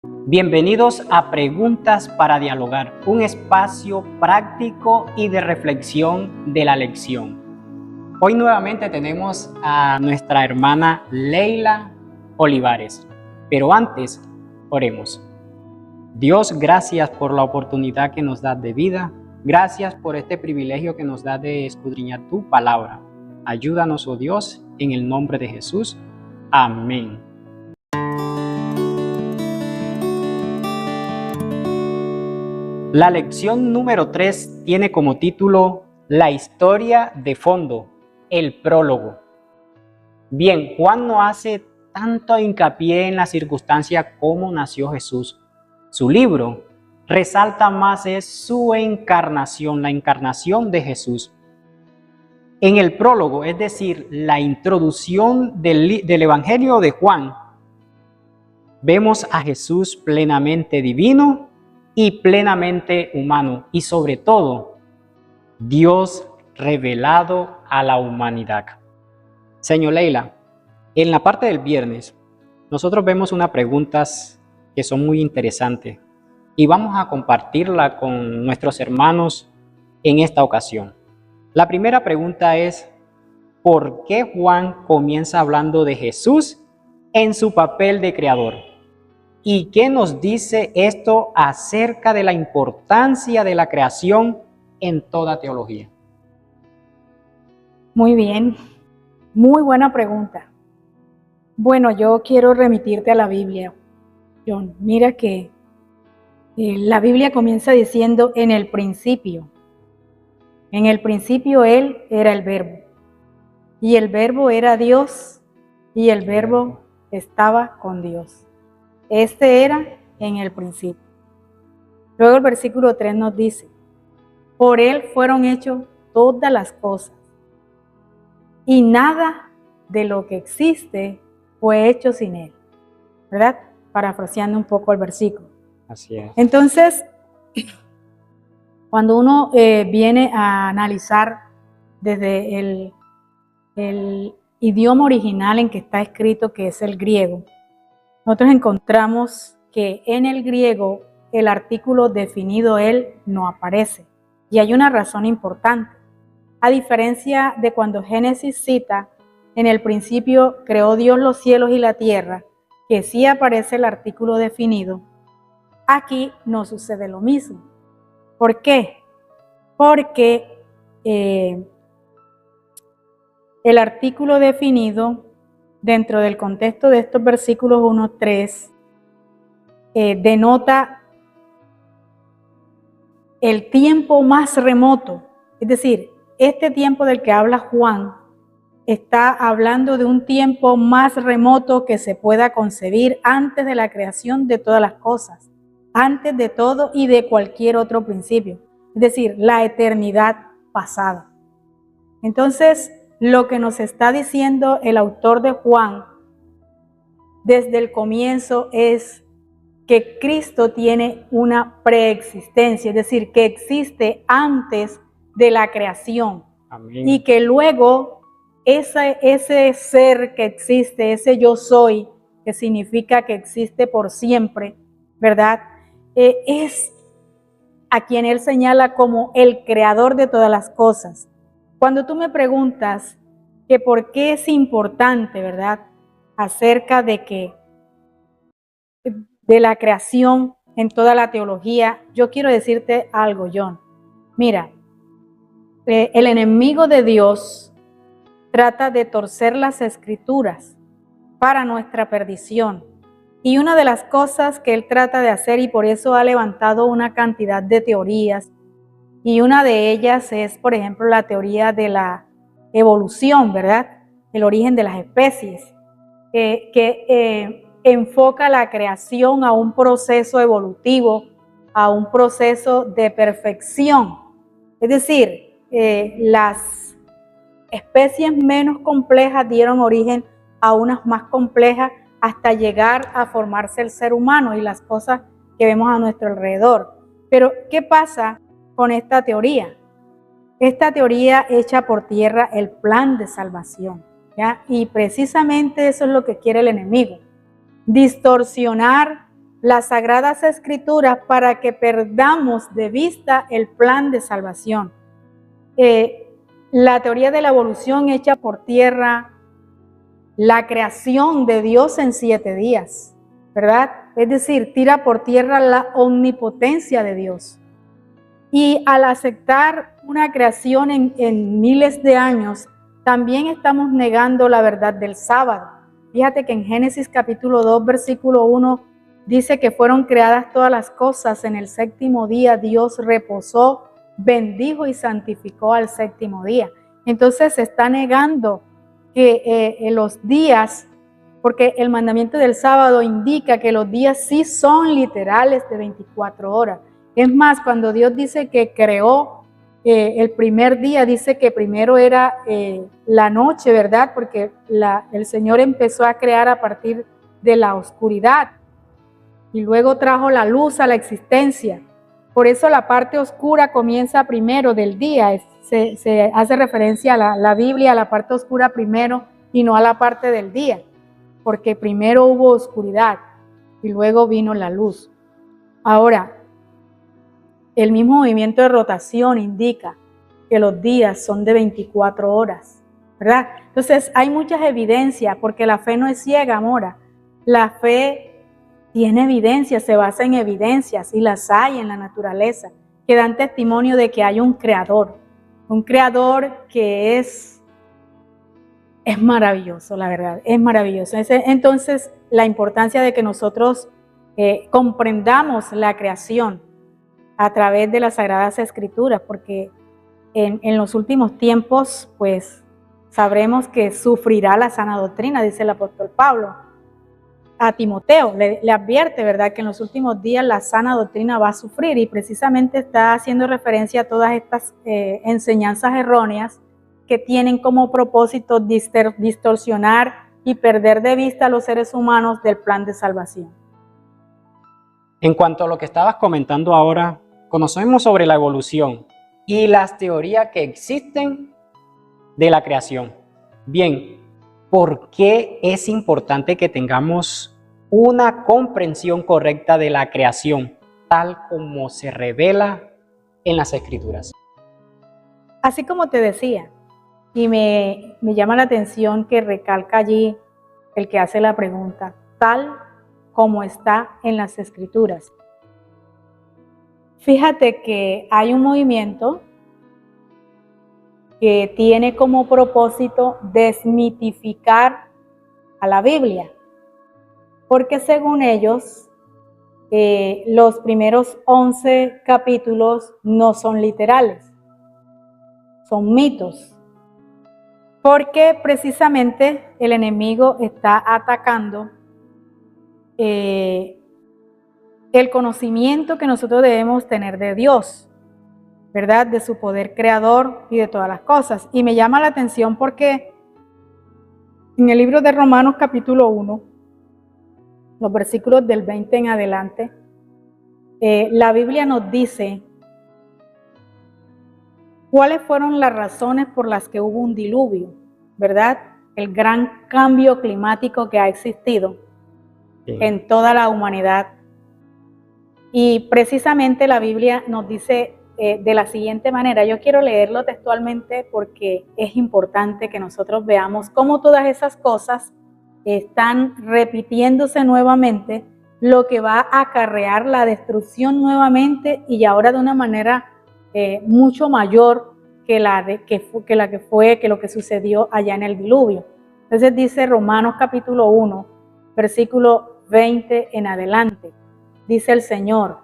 Bienvenidos a Preguntas para Dialogar, un espacio práctico y de reflexión de la lección. Hoy nuevamente tenemos a nuestra hermana Leila Olivares, pero antes oremos. Dios, gracias por la oportunidad que nos das de vida, gracias por este privilegio que nos das de escudriñar tu palabra. Ayúdanos, oh Dios, en el nombre de Jesús. Amén. La lección número 3 tiene como título La historia de fondo, el prólogo. Bien, Juan no hace tanto hincapié en la circunstancia cómo nació Jesús. Su libro resalta más es su encarnación, la encarnación de Jesús. En el prólogo, es decir, la introducción del Evangelio de Juan, vemos a Jesús plenamente divino y plenamente humano, y sobre todo, Dios revelado a la humanidad. Señor Leila, en la parte del viernes, nosotros vemos unas preguntas que son muy interesantes y vamos a compartirla con nuestros hermanos en esta ocasión. La primera pregunta es, ¿por qué Juan comienza hablando de Jesús en su papel de creador? ¿Y qué nos dice esto acerca de la importancia de la creación en toda teología? Muy bien, muy buena pregunta. Bueno, yo quiero remitirte a la Biblia, John. Mira que la Biblia comienza diciendo en el principio. En el principio Él era el Verbo, y el Verbo era Dios, y el Verbo estaba con Dios. Este era en el principio. Luego el versículo 3 nos dice, por Él fueron hechas todas las cosas, y nada de lo que existe fue hecho sin Él. ¿Verdad? Parafraseando un poco el versículo. Así es. Entonces, cuando uno viene a analizar desde el idioma original en que está escrito, que es el griego, nosotros encontramos que en el griego el artículo definido Él no aparece. Y hay una razón importante. A diferencia de cuando Génesis cita, en el principio creó Dios los cielos y la tierra, que sí aparece el artículo definido, aquí no sucede lo mismo. ¿Por qué? Porque el artículo definido dentro del contexto de estos versículos 1-3 denota el tiempo más remoto. Es decir, este tiempo del que habla Juan está hablando de un tiempo más remoto que se pueda concebir antes de la creación de todas las cosas, antes de todo y de cualquier otro principio. Es decir, la eternidad pasada. Entonces, lo que nos está diciendo el autor de Juan desde el comienzo es que Cristo tiene una preexistencia, es decir, que existe antes de la creación. Amén. Y que luego ese ser que existe, ese yo soy, que significa que existe por siempre, ¿verdad? Es a quien él señala como el creador de todas las cosas. Cuando tú me preguntas que por qué es importante, ¿verdad?, acerca de la creación en toda la teología, yo quiero decirte algo, John. Mira, el enemigo de Dios trata de torcer las escrituras para nuestra perdición. Y una de las cosas que él trata de hacer, y por eso ha levantado una cantidad de teorías, y una de ellas es, por ejemplo, la teoría de la evolución, ¿verdad? El origen de las especies, que enfoca la creación a un proceso evolutivo, a un proceso de perfección. Es decir, las especies menos complejas dieron origen a unas más complejas hasta llegar a formarse el ser humano y las cosas que vemos a nuestro alrededor. Pero, ¿qué pasa con esta teoría? Esta teoría echa por tierra el plan de salvación, ¿ya? Y precisamente eso es lo que quiere el enemigo, distorsionar las Sagradas Escrituras para que perdamos de vista el plan de salvación. La teoría de la evolución echa por tierra la creación de Dios en 7 días, ¿verdad? Es decir, tira por tierra la omnipotencia de Dios. Y al aceptar una creación en miles de años, también estamos negando la verdad del sábado. Fíjate que en Génesis capítulo 2, versículo 1, dice que fueron creadas todas las cosas. En el séptimo día Dios reposó, bendijo y santificó al séptimo día. Entonces se está negando que los días, porque el mandamiento del sábado indica que los días sí son literales de 24 horas. Es más, cuando Dios dice que creó el primer día, dice que primero era la noche, ¿verdad? Porque el Señor empezó a crear a partir de la oscuridad y luego trajo la luz a la existencia. Por eso la parte oscura comienza primero del día. Se hace referencia a la Biblia, a la parte oscura primero y no a la parte del día, porque primero hubo oscuridad y luego vino la luz. Ahora, el mismo movimiento de rotación indica que los días son de 24 horas, ¿verdad? Entonces hay muchas evidencias, porque la fe no es ciega, Mora. La fe tiene evidencias, se basa en evidencias, y las hay en la naturaleza, que dan testimonio de que hay un creador que es maravilloso, la verdad, es maravilloso. Entonces, la importancia de que nosotros comprendamos la creación a través de las Sagradas Escrituras, porque en los últimos tiempos, pues, sabremos que sufrirá la sana doctrina, dice el apóstol Pablo a Timoteo, le advierte, ¿verdad?, que en los últimos días la sana doctrina va a sufrir, y precisamente está haciendo referencia a todas estas enseñanzas erróneas que tienen como propósito distorsionar y perder de vista a los seres humanos del plan de salvación. En cuanto a lo que estabas comentando ahora, conocemos sobre la evolución y las teorías que existen de la creación. Bien, ¿por qué es importante que tengamos una comprensión correcta de la creación, tal como se revela en las Escrituras? Así como te decía, y me llama la atención que recalca allí el que hace la pregunta, tal como está en las Escrituras. Fíjate que hay un movimiento que tiene como propósito desmitificar a la Biblia, porque según ellos, los primeros 11 capítulos no son literales, son mitos, porque precisamente el enemigo está atacando el conocimiento que nosotros debemos tener de Dios, ¿verdad? De su poder creador y de todas las cosas. Y me llama la atención porque en el libro de Romanos capítulo 1, los versículos del 20 en adelante, la Biblia nos dice cuáles fueron las razones por las que hubo un diluvio, ¿verdad? El gran cambio climático que ha existido en toda la humanidad. Y precisamente la Biblia nos dice de la siguiente manera. Yo quiero leerlo textualmente porque es importante que nosotros veamos cómo todas esas cosas están repitiéndose nuevamente, lo que va a acarrear la destrucción nuevamente, y ahora de una manera mucho mayor que lo que sucedió allá en el diluvio. Entonces dice Romanos capítulo 1, versículo 20 en adelante. Dice el Señor: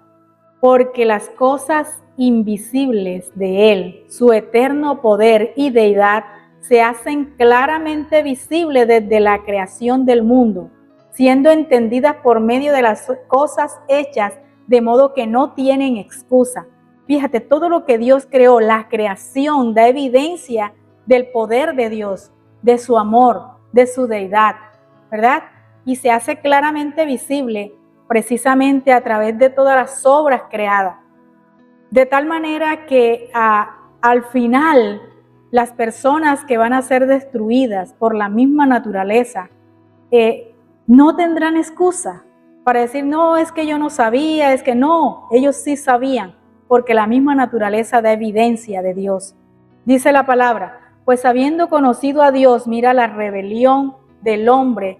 porque las cosas invisibles de Él, su eterno poder y deidad, se hacen claramente visibles desde la creación del mundo, siendo entendidas por medio de las cosas hechas, de modo que no tienen excusa. Fíjate, todo lo que Dios creó, la creación da evidencia del poder de Dios, de su amor, de su deidad, ¿verdad? Y se hace claramente visible precisamente a través de todas las obras creadas. De tal manera que al final las personas que van a ser destruidas por la misma naturaleza no tendrán excusa. para decir, no, es que yo no sabía, es que no, ellos sí sabían, porque la misma naturaleza da evidencia de Dios. Dice la palabra, pues habiendo conocido a Dios, mira la rebelión del hombre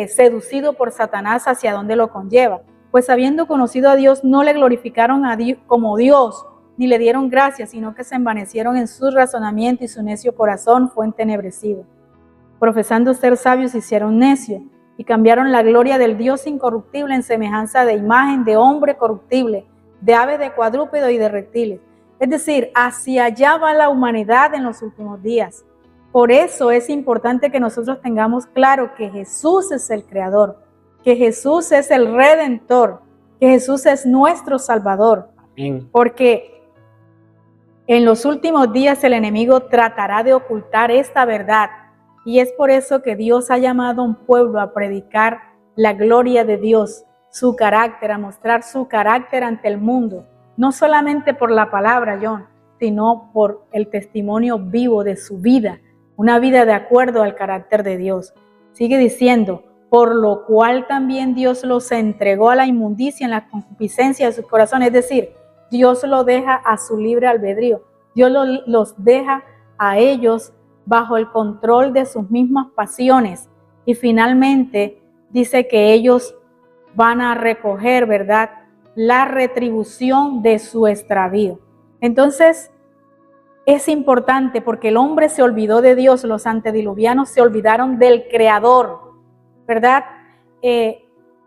seducido por Satanás hacia donde lo conlleva. Pues habiendo conocido a Dios, no le glorificaron a Dios como Dios, ni le dieron gracias, sino que se envanecieron en su razonamiento y su necio corazón fue entenebrecido. Profesando ser sabios, se hicieron necios y cambiaron la gloria del Dios incorruptible en semejanza de imagen de hombre corruptible, de ave, de cuadrúpedo y de reptiles. Es decir, hacia allá va la humanidad en los últimos días. Por eso es importante que nosotros tengamos claro que Jesús es el Creador, que Jesús es el Redentor, que Jesús es nuestro Salvador. Amén. Porque en los últimos días el enemigo tratará de ocultar esta verdad. Y es por eso que Dios ha llamado a un pueblo a predicar la gloria de Dios, su carácter, a mostrar su carácter ante el mundo. No solamente por la palabra, John, sino por el testimonio vivo de su vida, una vida de acuerdo al carácter de Dios. Sigue diciendo, por lo cual también Dios los entregó a la inmundicia en la concupiscencia de su corazón. Es decir, Dios lo deja a su libre albedrío. Dios los deja a ellos bajo el control de sus mismas pasiones. Y finalmente dice que ellos van a recoger, ¿verdad?, la retribución de su extravío. Entonces, es importante porque el hombre se olvidó de Dios, los antediluvianos se olvidaron del Creador, ¿verdad?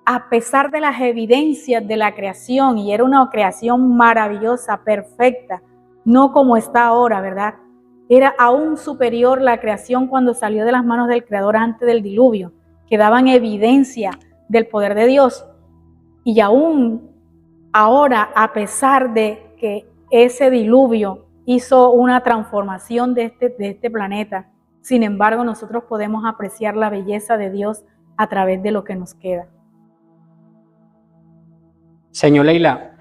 A pesar de las evidencias de la creación, y era una creación maravillosa, perfecta, no como está ahora, ¿verdad? Era aún superior la creación cuando salió de las manos del Creador antes del diluvio, que daban evidencia del poder de Dios. Y aún ahora, a pesar de que ese diluvio hizo una transformación de este planeta, sin embargo, nosotros podemos apreciar la belleza de Dios a través de lo que nos queda. Señor Leila,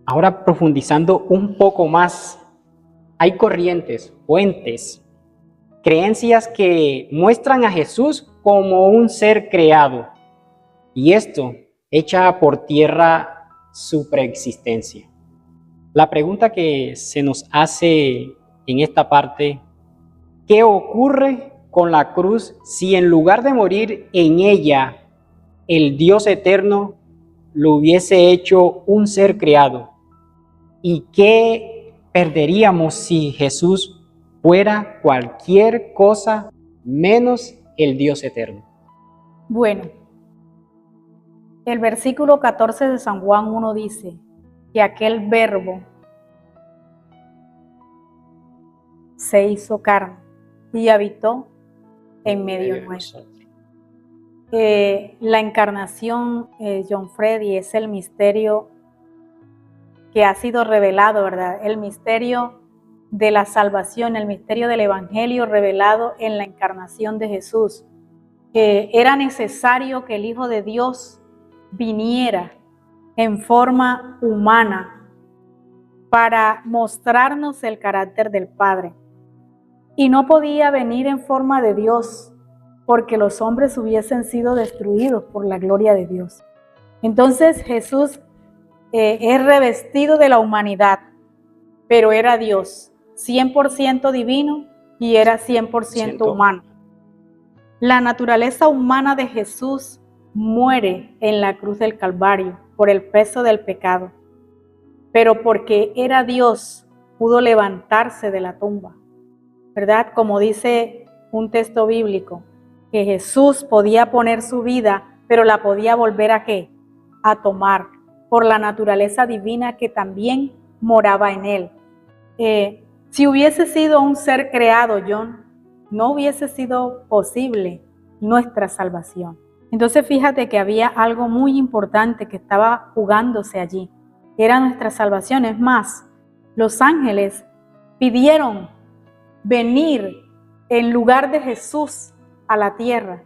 ahora profundizando un poco más, hay corrientes, fuentes, creencias que muestran a Jesús como un ser creado, y esto echa por tierra su preexistencia. La pregunta que se nos hace en esta parte, ¿qué ocurre con la cruz si en lugar de morir en ella, el Dios eterno lo hubiese hecho un ser creado? ¿Y qué perderíamos si Jesús fuera cualquier cosa menos el Dios eterno? Bueno, el versículo 14 de San Juan 1 dice que aquel verbo se hizo carne y habitó en medio nuestro. La encarnación, John Freddy, es el misterio que ha sido revelado, ¿verdad? El misterio de la salvación, el misterio del evangelio revelado en la encarnación de Jesús. Era necesario que el Hijo de Dios viniera en forma humana para mostrarnos el carácter del Padre. Y no podía venir en forma de Dios, porque los hombres hubiesen sido destruidos por la gloria de Dios. Entonces Jesús es revestido de la humanidad, pero era Dios, 100% divino y era 100% humano. La naturaleza humana de Jesús muere en la cruz del Calvario por el peso del pecado, pero porque era Dios, pudo levantarse de la tumba, ¿verdad? Como dice un texto bíblico, que Jesús podía poner su vida, pero la podía volver ¿a qué? A tomar, por la naturaleza divina que también moraba en él. Si hubiese sido un ser creado, John, no hubiese sido posible nuestra salvación. Entonces fíjate que había algo muy importante que estaba jugándose allí. Era nuestra salvación. Es más, los ángeles pidieron venir en lugar de Jesús a la tierra.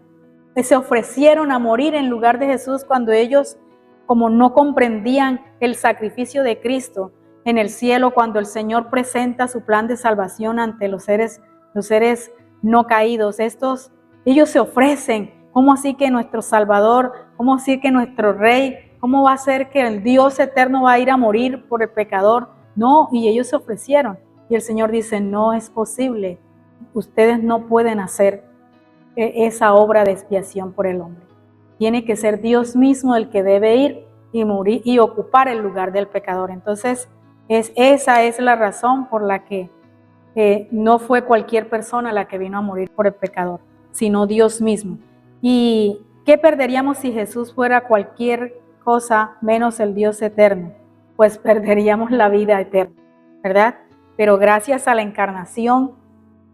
Se ofrecieron a morir en lugar de Jesús cuando ellos, como no comprendían el sacrificio de Cristo en el cielo, cuando el Señor presenta su plan de salvación ante los seres no caídos. Ellos se ofrecen. ¿Cómo así que nuestro Salvador, ¿Cómo decir que nuestro rey, cómo va a ser que el Dios eterno va a ir a morir por el pecador? No, y ellos se ofrecieron. Y el Señor dice, no es posible. Ustedes no pueden hacer esa obra de expiación por el hombre. Tiene que ser Dios mismo el que debe ir y morir y ocupar el lugar del pecador. Entonces, esa es la razón por la que no fue cualquier persona la que vino a morir por el pecador, sino Dios mismo. ¿Y qué perderíamos si Jesús fuera cualquier cosa menos el Dios eterno? Pues perderíamos la vida eterna, ¿verdad? Pero gracias a la encarnación,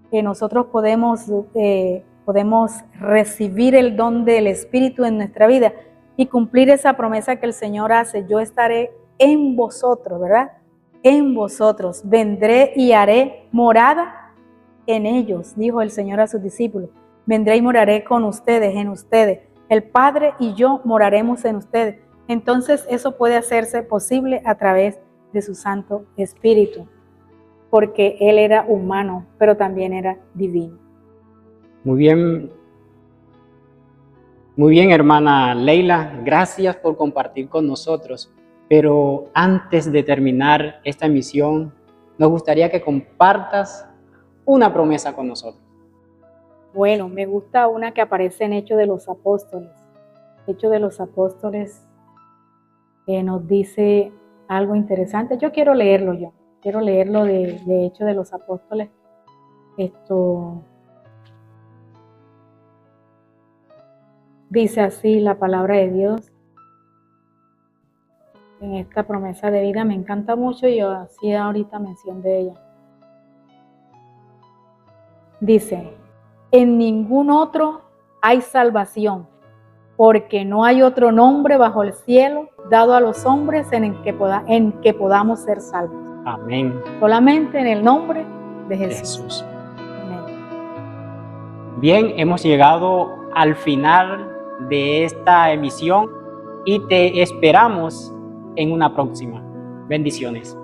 nosotros podemos recibir el don del Espíritu en nuestra vida y cumplir esa promesa que el Señor hace: yo estaré en vosotros, ¿verdad? En vosotros, vendré y haré morada en ellos, dijo el Señor a sus discípulos. Vendré y moraré con ustedes, en ustedes. El Padre y yo moraremos en ustedes. Entonces eso puede hacerse posible a través de su Santo Espíritu, porque Él era humano, pero también era divino. Muy bien, hermana Leila, gracias por compartir con nosotros. Pero antes de terminar esta emisión, nos gustaría que compartas una promesa con nosotros. Bueno, me gusta una que aparece en Hechos de los Apóstoles. Hechos de los Apóstoles nos dice algo interesante. Yo quiero leerlo Quiero leerlo de Hechos de los Apóstoles. Dice así la palabra de Dios. En esta promesa de vida me encanta mucho y yo hacía ahorita mención de ella. Dice, en ningún otro hay salvación, porque no hay otro nombre bajo el cielo dado a los hombres en que podamos ser salvos. Amén. Solamente en el nombre de Jesús. Amén. Bien, hemos llegado al final de esta emisión y te esperamos en una próxima. Bendiciones.